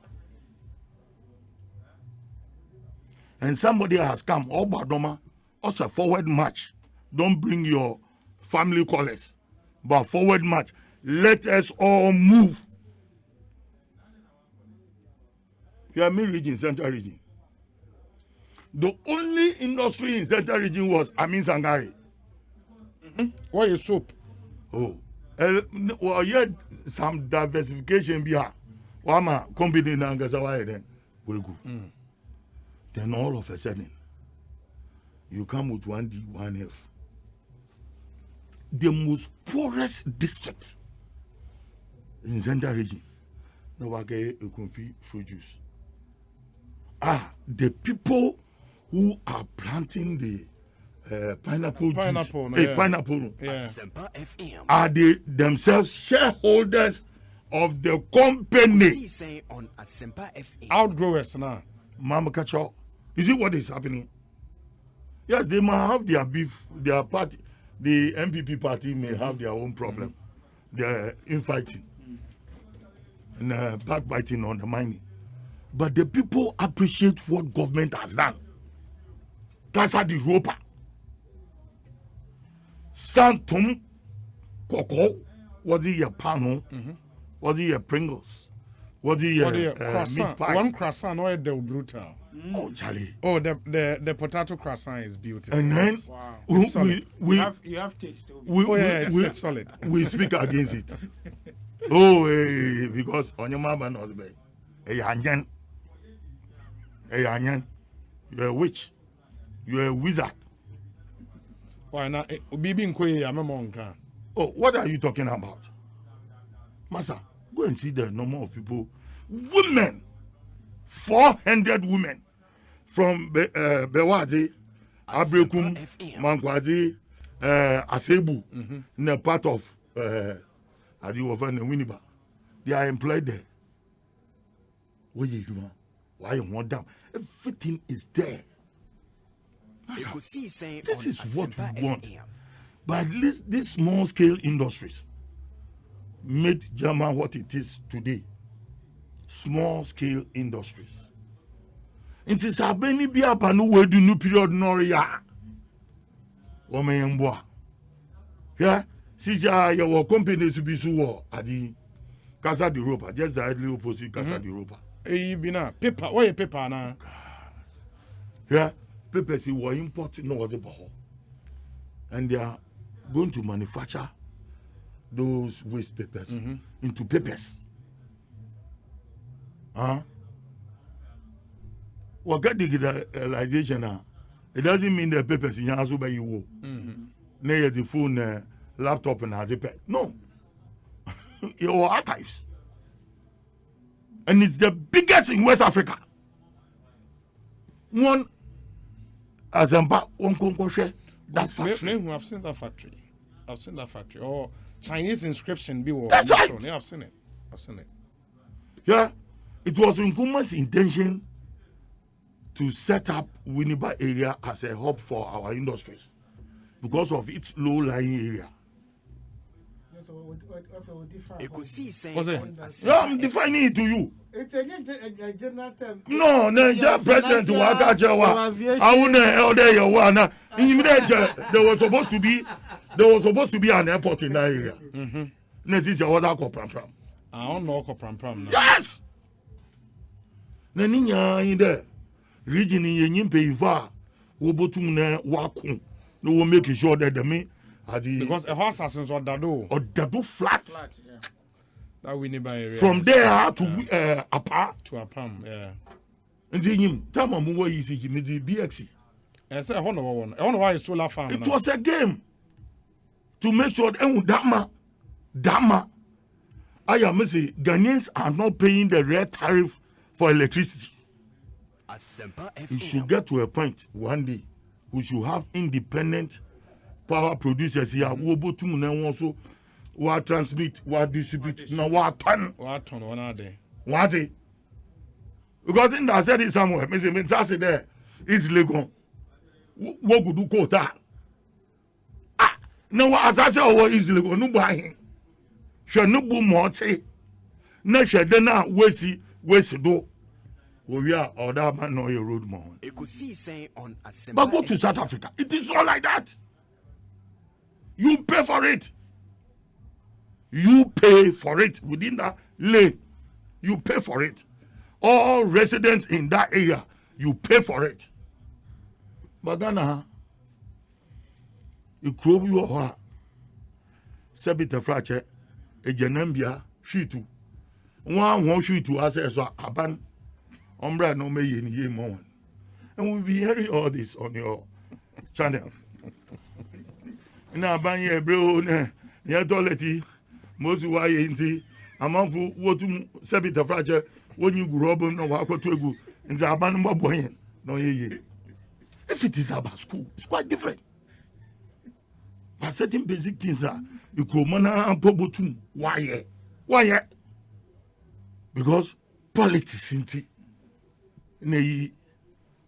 And somebody has come, oh Badoma, also forward march. Don't bring your family colors, but forward march. Let us all move. Yeah, me region, Central region. The only industry in Central region was Amin Sangari. Why is soap? Oh, well, yeah, some diversification behind. Wama company na ngasawa then we go. Then all of a sudden, you come with 1D, 1F. The most poorest district in Central region. No wage ekonfi fruit juice. The people who are planting the pineapple juice, pineapple, Asempa FM. are they themselves shareholders of the company. Ekosiisen on Asempa FM. Outgrowers now. Mama Kacho, you see what is happening? Yes, they might have their beef, their party, the MPP party may have their own problem. They're infighting and backbiting on the mining. But the people appreciate what government has done. Casa di Ropa, Santum, Coco, what is your pano? What is your Pringles? What is your meat croissant? pie? One croissant, no, they're brutal. Oh, Charlie. Oh, the potato croissant is beautiful. And then Wow. we You have taste. Obi. Oh, yeah, it's solid. We speak against it. Oh, because on your mama knows be. Hey, Anyan. You're a witch. You're a wizard. Why not? Bibi Nkwe, I'm a monk. Oh, what are you talking about? Master, go and see the number of people. Women. 400 women. From Bewadi, Abrekum, Mankwadi, Asebu, in a part of Adiwofa and Winneba. They are employed there. Why you want them? Everything is there. Ekosiisen This on is what Asempa we want. FM. But at least these small scale industries made German what it is today. Small scale industries. It is a beni bi apanu we do new period noria. Women yeah, since your company to be so adi Casa de Ropa, just directly opposite Casa de Ropa. Hey, Bina, paper, why a paper now? Yeah, papers were imported no other baho. And they are going to manufacture those waste papers into papers. Well, get digitalization now. It doesn't mean the papers in your by you. Nay, the phone, laptop, and has a pen. No, your archives, and it's the biggest in West Africa. One, Azamba, one concussion. That factory. I've seen that factory. I've seen that factory. Or Chinese inscription. That's right. Yeah, I've seen it. I've seen it. Yeah, it was Nkrumah's intention to set up Winneba area as a hub for our industries because of its low-lying area. Ekosiisen What's it? on Yeah, I'm Asempa defining it to you. It's a general term. No, Nigeria president financial, Waka Jawa. aviation. I wouldn't elder your one. There was supposed to be an airport in that area. This is your other pram. I don't know pram now. Yes. Naninya in there. Region in Yimpe Iva. Wobotum ne waku. No one making sure that the me Because a horse has or Dado. or Dado flat. Yeah. That we need by area. From there to Apa. to a palm, yeah. And then him, Tama Muwa is he made the BXC. And say, I don't know one. I don't know why it's solar farm. It was a game to make sure that Dama. I am saying Ghanaians are not paying the red tariff for electricity. Asempa It should FM. get to a point one day we should have independent power producers here. We both also we transmit, we distribute, now we turn What on one day? one day. Because in that said it somewhere, me say me say there is legal. What could do quota? Ah, no, as I say, what is legal? No buying. She no boom more say. No, she then now we do. We are or that man know your road more. Ekosiisen on Asempa But go to FM. South Africa. It is not like that. You pay for it. You pay for it within that lane. You pay for it. All residents in that area, you pay for it. But Ghana, you crowd you or Sebita Frache, a Janambia, she too. One she to us as a ban. Umbra no may in ye moment. And we'll be hearing all this on your channel. Now, ban ye bro, near toilet, most why ain't he? A month for what to Sebita Frache when you grow up no wako to go in the abandoned boy. No, ye. If it is about school, it's quite different. But certain basic things are you go mana and pobotum. Why? Why? Because politics isn't it? Nay,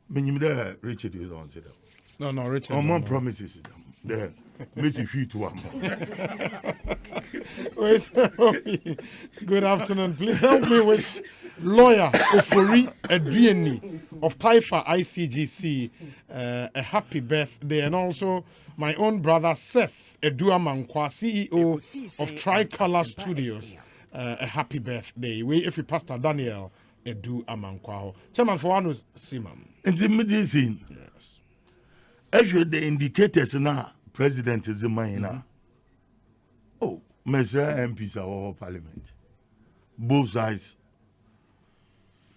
when you there, Richard is on sit down. No, Richard. On one promises there. Makes you feel to one. Good afternoon. Please help me with lawyer Ofori Adriani of Taifa ICGC. A happy birthday, and also my own brother Seth Eduamankwa, CEO of Tricolor Studios. A happy birthday. We if you Pastor Daniel Eduamankwa. Chairman for one Simon. It's a medicine. Yes. Actually, the indicators now, President is the man now. Oh, Mr. MPs are all parliament. Both sides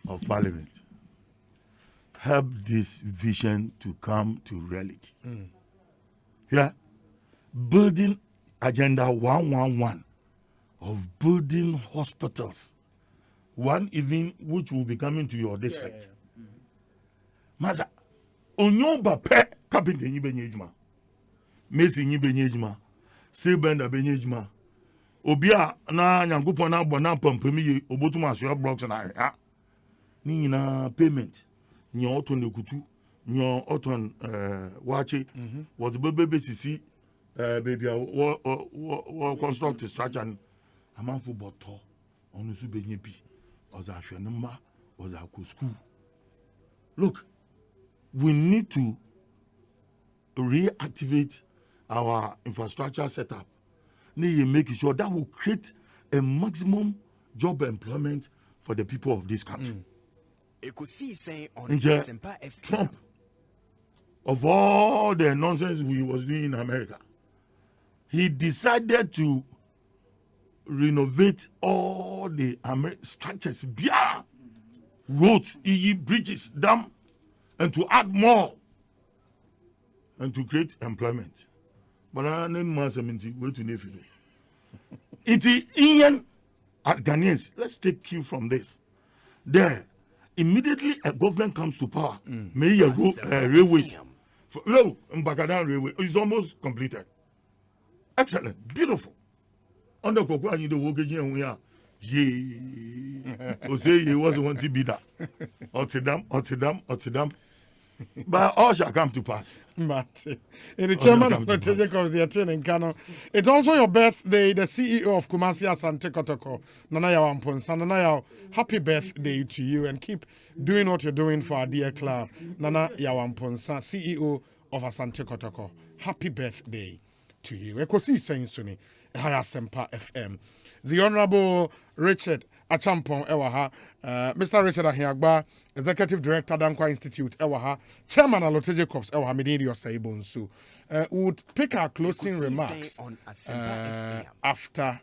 of parliament help this vision to come to reality. Yeah. Building agenda 111 of building hospitals. One even which will be coming to your district. Maza, onyoba pe kapinte nyi benye ejuma. Mesi nyi benye ejuma. Silbender benye ejuma. Obi a na nyankopon na abɔ na pampami ye obotum asoa blocks na ha. Ni nyina payment. Nya oton ekutu, nya oton wache. Was bebe sisi baby wo construct structure and amanfo bɔtɔ ɔno so benye bi. Ɔza hwɛ ne mma, ɔza akɔ school. Look, we need to reactivate our infrastructure setup. Need to make sure that will create a maximum job employment for the people of this country. Ekosiisen on Nje, Asempa FM. Trump, of all the nonsense we was doing in America, he decided to renovate all the structures, roads, bridges, dam, and to add more and to create employment. But I need more seminci, wait to never. It's Indian Ghanaians. Let's take cue from this. There, immediately a government comes to power, may railways. No, Mbakadan Railway is almost completed. Excellent, beautiful. Under Kokwa, you the work again, we are Yeah. Or say he wasn't want to be that. Otterdam. But all shall come to pass. But in the chairman of the Jacobs, the attorney in Kano, it's also your birthday. The CEO of Kumasi Asante Kotoko, Nanaya Wamponsa, Nanaya, happy birthday to you and keep doing what you're doing for our dear club. Nana Yawamponsa, CEO of Asante Kotoko, happy birthday to you. Ekosiisen Suni, Haya Sempa FM. The Honorable Richard Achampong Ewaha, Mr. Richard Ahiagba, Executive Director Dankwa Institute Ewaha, Chairman Alote Jacobs Ewaha Medidio Saibonsu, would pick our closing remarks after